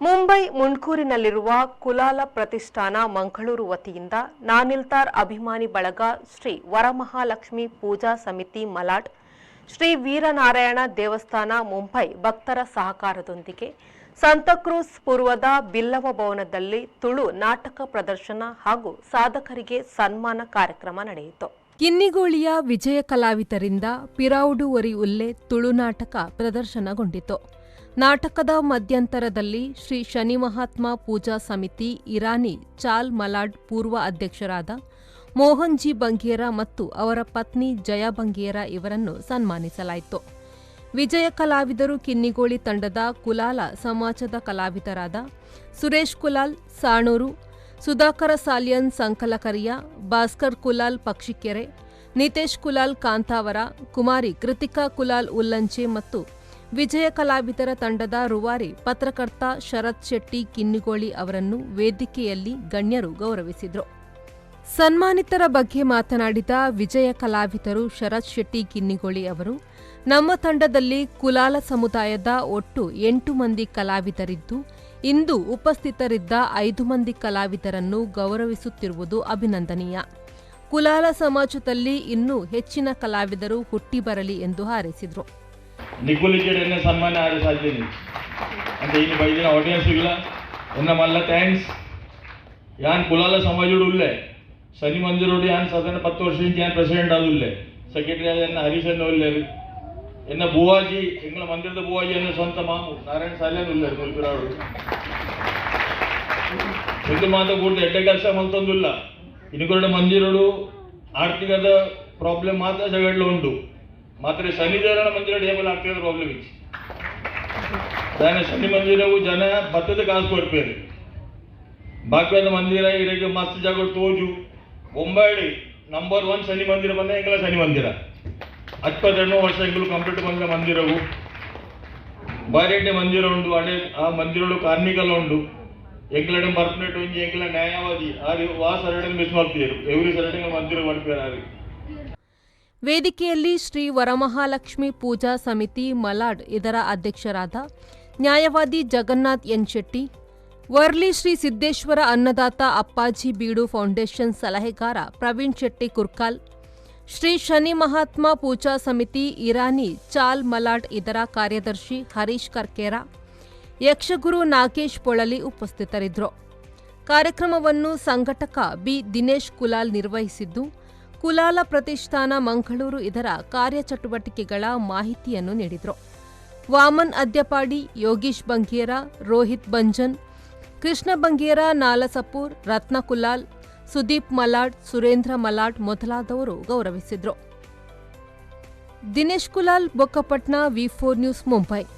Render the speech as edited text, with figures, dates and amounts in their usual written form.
ಮುಂಬೈ ಮುಂಡ್ಕೂರಿನಲ್ಲಿರುವ ಕುಲಾಲ ಪ್ರತಿಷ್ಠಾನ ಮಂಗಳೂರು ವತಿಯಿಂದ ನಾನಿಲ್ತಾರ್ ಅಭಿಮಾನಿ ಬಳಗ ಶ್ರೀ ವರಮಹಾಲಕ್ಷ್ಮಿ ಪೂಜಾ ಸಮಿತಿ ಮಲಾಡ್ ಶ್ರೀ ವೀರನಾರಾಯಣ ದೇವಸ್ಥಾನ ಮುಂಬೈ ಭಕ್ತರ ಸಹಕಾರದೊಂದಿಗೆ ಸಂತಕ್ರೂಸ್ ಪೂರ್ವದ ಬಿಲ್ಲವ ಭವನದಲ್ಲಿ ತುಳು ನಾಟಕ ಪ್ರದರ್ಶನ ಹಾಗೂ ಸಾಧಕರಿಗೆ ಸನ್ಮಾನ ಕಾರ್ಯಕ್ರಮ ನಡೆಯಿತು. ಕಿನ್ನಿಗೋಳಿಯ ವಿಜಯ ಕಲಾವಿದರಿಂದ ಪಿರಾವುಡುವರಿ ಉಲ್ಲೆ ತುಳು ನಾಟಕ ಪ್ರದರ್ಶನಗೊಂಡಿತು. ನಾಟಕದ ಮಧ್ಯಂತರದಲ್ಲಿ ಶ್ರೀ ಶನಿ ಮಹಾತ್ಮ ಪೂಜಾ ಸಮಿತಿ ಇರಾನಿ ಚಾಲ್ ಮಲಾಡ್ ಪೂರ್ವ ಅಧ್ಯಕ್ಷರಾದ ಮೋಹನ್ ಜಿ ಬಂಗೇರ ಮತ್ತು ಅವರ ಪತ್ನಿ ಜಯಾ ಬಂಗೇರ ಇವರನ್ನು ಸನ್ಮಾನಿಸಲಾಯಿತು. ವಿಜಯ ಕಲಾವಿದರು ಕಿನ್ನಿಗೋಳಿ ತಂಡದ ಕುಲಾಲ ಸಮಾಜದ ಕಲಾವಿದರಾದ ಸುರೇಶ್ ಕುಲಾಲ್ ಸಾಣೂರು, ಸುಧಾಕರ ಸಾಲಿಯನ್ ಸಂಕಲಕರಿಯ, ಭಾಸ್ಕರ್ ಕುಲಾಲ್ ಪಕ್ಷಿಕೆರೆ, ನಿತೇಶ್ ಕುಲಾಲ್ ಕಾಂತಾವರ, ಕುಮಾರಿ ಕೃತಿಕಾ ಕುಲಾಲ್ ಉಲ್ಲಂಚೆ ಮತ್ತು ವಿಜಯ ಕಲಾವಿದರ ತಂಡದ ರೂವಾರಿ ಪತ್ರಕರ್ತ ಶರತ್ ಶೆಟ್ಟಿ ಕಿನ್ನಿಗೋಳಿ ಅವರನ್ನು ವೇದಿಕೆಯಲ್ಲಿ ಗಣ್ಯರು ಗೌರವಿಸಿದರು. ಸನ್ಮಾನಿತರ ಬಗ್ಗೆ ಮಾತನಾಡಿದ ವಿಜಯ ಕಲಾವಿದರು ಶರತ್ ಶೆಟ್ಟಿ ಕಿನ್ನಿಗೋಳಿ ಅವರು, ನಮ್ಮ ತಂಡದಲ್ಲಿ ಕುಲಾಲ ಸಮುದಾಯದ ಒಟ್ಟು 8 ಮಂದಿ ಕಲಾವಿದರಿದ್ದು, ಇಂದು ಉಪಸ್ಥಿತರಿದ್ದ 5 ಮಂದಿ ಕಲಾವಿದರನ್ನು ಗೌರವಿಸುತ್ತಿರುವುದು ಅಭಿನಂದನೀಯ. ಕುಲಾಲ ಸಮಾಜದಲ್ಲಿ ಇನ್ನೂ ಹೆಚ್ಚಿನ ಕಲಾವಿದರು ಹುಟ್ಟಿ ಬರಲಿ ಎಂದು ಹಾರೈಸಿದರು. ನಿಕುಲಿಕೆಡೆ ಸನ್ಮಾನ ಆದ ಸಾಧ್ಯತೆ అంటే ఈ బయట ఆడియన్స్ ಇಲ್ಲ ಎನ್ನ ಮಲ್ಲ ಥ್ಯಾಂಕ್ಸ್ ಯಾನ್ ಕುಲಾಲ ಸಮಾಜೋಡು ಉಲ್ಲೆ ಶನಿ ಮಂದಿರೋಡು ಯಾನ್ ಸಾಧಾರಣ 10 ವರ್ಷದಿಂದ ಯಾನ್ ಪ್ರೆಸಿಡೆಂಟ್ ಆದುಲ್ಲೆ ಸೆಕ್ರೆಟರಿ ಆದ ಎನ್ನ ಹರೀಶನ್ ಉಲ್ಲೆ ಎನ್ನ ಬುವಾಜಿ ಎಂಗಳ ಮಂದಿರದ ಬುವಾಜಿ ಎನ್ನ ಸ್ವಂತ ಮಾಮು ನಾರಾಯಣ ಸಾಲ್ಯಾನ್ ಉಲ್ಲೆ ಮುಲ್ಪಿರಾಡು ಎಂದು ಮಾತ ಕೂಡದ ಎಡ್ಡೆ ಕೆಲಸ ಮಲ್ತೊಂದುಲ್ಲ ಇನ್ನು ಮಂದಿರೋಡು ಆರ್ಥಿಕದ ಪ್ರಾಬ್ಲಮ್ ಮಾತ್ರ ಜಗಡ್ಲು ಉಂಟು ಮಾತ್ರ ಶನಿದೇವರ ಮಂದಿರ ಟೇಬಲ್ ಆಗ್ತಿರೋ ಪ್ರಾಬ್ಲಮ್ ಇತ್ತು దాని శని మందిరವು ಜನ ಭತ್ತದ ಕಾಸು ಕೊಡ್ಪೇರು ಬಾಕಿಯಾದ ಮಂದಿರ ಇರಗೆ ಮಸ್ತ್ ಜಾಗ ತೋಜು ಬೊಂಬಾಯಿ ನಂಬರ್ 1 ಶನಿ ಮಂದಿರ ಬಂದ ಎಂಗಳ ಶನಿ ಮಂದಿರ 22 ವರ್ಷ ಎಂಗಳು ಕಂಪ್ಲೀಟ್ ಬಂದ ಮಂದಿರವು ಬಾರೆಡ್ಡೆ ಮಂದಿರ ಉಂಟು ಅಡೆ ಆ ಮಂದಿರಗಳು ಕಾರ್ಮಿಕಲ್ ಉಂಟು ಎಂಗಳಡೆ ಬರ್ಪನೇಟ್ ಒಂಜಿ ಎಂಗಳ ನ್ಯಾಯವಾದಿ ಆರು ವಾಸ ಎರಡನೇ ಮಿಸ್ ಮಾಡ್ತಿದ್ರು ಎವ್ರಿ ಸರಡೆ ಮಂದಿರ ಮಾಡ್ತಾರೆ. ವೇದಿಕೆಯಲ್ಲಿ ಶ್ರೀ ವರಮಹಾಲಕ್ಷ್ಮಿ ಪೂಜಾ ಸಮಿತಿ ಮಲಾಡ್ ಇದರ ಅಧ್ಯಕ್ಷರಾದ ನ್ಯಾಯವಾದಿ ಜಗನ್ನಾಥ್ ಎನ್ ಶೆಟ್ಟಿ, ವರ್ಲಿ ಶ್ರೀ ಸಿದ್ದೇಶ್ವರ ಅನ್ನದಾತ ಅಪ್ಪಾಜಿ ಬೀಡು ಫೌಂಡೇಶನ್ ಸಲಹೆಗಾರ ಪ್ರವೀಣ್ ಶೆಟ್ಟಿ ಕುರ್ಕಾಲ್, ಶ್ರೀ ಶನಿ ಮಹಾತ್ಮ ಪೂಜಾ ಸಮಿತಿ ಇರಾನಿ ಚಾಲ್ ಮಲಾಡ್ ಇದರ ಕಾರ್ಯದರ್ಶಿ ಹರೀಶ್ ಕರ್ಕೇರ, ಯಕ್ಷಗುರು ನಾಗೇಶ್ ಪೊಳಲಿ ಉಪಸ್ಥಿತರಿದ್ದರು. ಕಾರ್ಯಕ್ರಮವನ್ನು ಸಂಘಟಕ ಬಿ ದಿನೇಶ್ ಕುಲಾಲ್ ನಿರ್ವಹಿಸಿದ್ದು, ಕುಲಾಲ ಪ್ರತಿಷ್ಠಾನ ಮಂಗಳೂರು ಇದರ ಕಾರ್ಯಚಟುವಟಿಕೆಗಳ ಮಾಹಿತಿಯನ್ನು ನೀಡಿದರು. ವಾಮನ್ ಅದ್ಯಪಾಡಿ, ಯೋಗೀಶ್ ಬಂಗೇರ, ರೋಹಿತ್ ಬಂಜನ್, ಕೃಷ್ಣ ಬಂಗೇರ, ನಾಲಸಪೂರ್, ರತ್ನ ಕುಲಾಲ್, ಸುದೀಪ್ ಮಲಾಡ್, ಸುರೇಂದ್ರ ಮಲಾಡ್ ಮೊದಲಾದವರು ಗೌರವಿಸಿದರು. ದಿನೇಶ್ ಕುಲಾಲ್, ಬೊಕ್ಕಪಟ್ನ, ವಿ4 ನ್ಯೂಸ್, ಮುಂಬೈ.